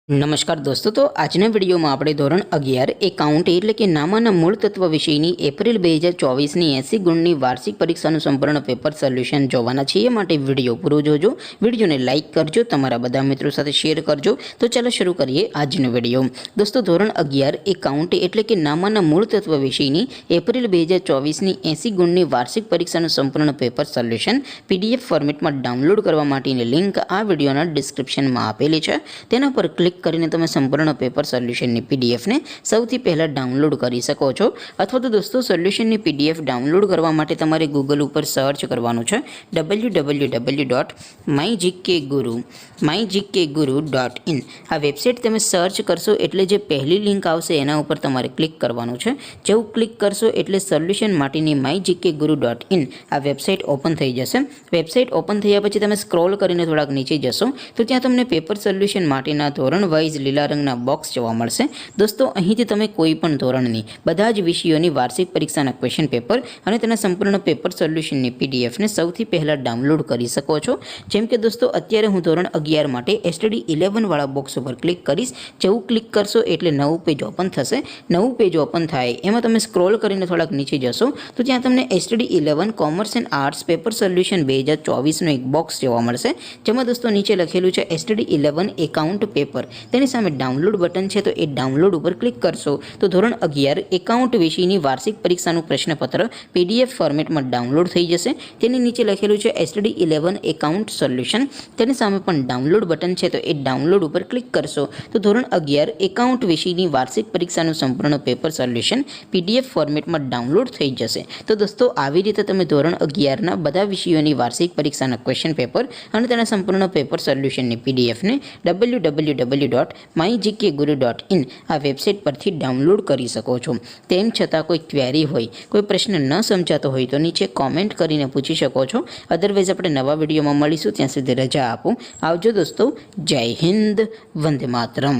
નમસ્કાર દોસ્તો, તો આજના વિડીયોમાં આપણે ધોરણ 11 એકાઉન્ટ એટલે કે નામાના મૂળ તત્વ વિષયની એપ્રિલ 2024ની 80 ગુણની વાર્ષિક પરીક્ષાનું સંપૂર્ણ પેપર સોલ્યુશન જોવાના છીએ। માટે વિડીયો પૂરો જોજો, વિડીયોને લાઇક કરજો, તમારા બધા મિત્રો સાથે શેર કરજો। તો ચાલો શરૂ કરીએ આજનો વિડીયો। દોસ્તો, ધોરણ 11 એકાઉન્ટ એટલે કે નામાના મૂળ તત્વ વિષયની એપ્રિલ 2024ની 80 ગુણની વાર્ષિક પરીક્ષાનું સંપૂર્ણ પેપર સોલ્યુશન PDF ફોર્મેટમાં ડાઉનલોડ કરવા માટેની લિંક આ વિડીયોના ડિસ્ક્રિપ્શનમાં આપેલી છે। તેના પર ક્લિક કરીને તમે સંપૂર્ણ પેપર સોલ્યુશનની PDF ને સૌથી પહેલા ડાઉનલોડ કરી શકો છો। અથવા તો દોસ્તો, સોલ્યુશનની PDF ડાઉનલોડ કરવા માટે તમારે ગૂગલ ઉપર સર્ચ કરવાનું છે www.mygkguru.in। આ વેબસાઇટ તમે સર્ચ કરશો એટલે જે પહેલી લિંક આવશે એના ઉપર તમારે ક્લિક કરવાનું છે। જેવું ક્લિક કરશો એટલે સોલ્યુશન માટેની mygkguru.in આ વેબસાઇટ ઓપન થઈ જશે। વેબસાઇટ ઓપન થયા પછી તમે સ્ક્રોલ કરીને થોડાક નીચે જશો તો ત્યાં તમને પેપર સોલ્યુશન માટેના ધોરણ વાઇઝ લીલા રંગના બોક્સ જોવા મળશે। દોસ્તો, અહીંથી તમે કોઈ પણ ધોરણની બધા જ વિષયોની વાર્ષિક પરીક્ષાના ક્વેશ્ચન પેપર અને તેના સંપૂર્ણ પેપર સોલ્યુશનની PDF ને સૌથી પહેલાં ડાઉનલોડ કરી શકો છો। જેમ કે દોસ્તો, અત્યારે હું ધોરણ 11 માટે STD 11 વાળા બોક્સ ઉપર ક્લિક કરીશ। જેવું ક્લિક કરશો એટલે નવું પેજ ઓપન થશે। નવું પેજ ઓપન થાય એમાં તમે સ્ક્રોલ કરીને થોડાક નીચે જશો તો ત્યાં તમને STD 11 commerce and arts paper solution 2024નો એક બોક્સ જોવા મળશે। જેમાં દોસ્તો નીચે લખેલું છે STD 11 એકાઉન્ટ પેપર। તેની સામે ડાઉનલોડ બટન છે, તો એ ડાઉનલોડ ઉપર ક્લિક કરશો તો ધોરણ 11 એકાઉન્ટ વિષયની વાર્ષિક પરીક્ષાનું પ્રશ્નપત્ર PDF ફોર્મેટમાં ડાઉનલોડ થઈ જશે। તેની નીચે લખેલું છે STD 11 એકાઉન્ટ સોલ્યુશન। તેની સામે પણ ડાઉનલોડ બટન છે, તો એ ડાઉનલોડ ઉપર ક્લિક કરશો તો ધોરણ 11 એકાઉન્ટ વિષયની વાર્ષિક પરીક્ષાનું સંપૂર્ણ પેપર સોલ્યુશન PDF ફોર્મેટમાં ડાઉનલોડ થઈ જશે। તો દોસ્તો, આવી રીતે તમે ધોરણ 11ના બધા વિષયોની વાર્ષિક પરીક્ષાના ક્વેશ્ચન પેપર અને તેના સંપૂર્ણ પેપર સોલ્યુશનની PDF ને www.mygkguru.in આ વેબસાઇટ પરથી ડાઉનલોડ કરી શકો છો। તેમ છતાં કોઈ ક્વેરી હોય, કોઈ પ્રશ્ન ન સમજાતો હોય તો નીચે કોમેન્ટ કરીને પૂછી શકો છો। અદરવાઇઝ આપણે નવા વિડીયોમાં મળીશું, ત્યાં સુધી રજા આપો। આવજો દોસ્તો, જય હિન્દ, વંદે માતરમ।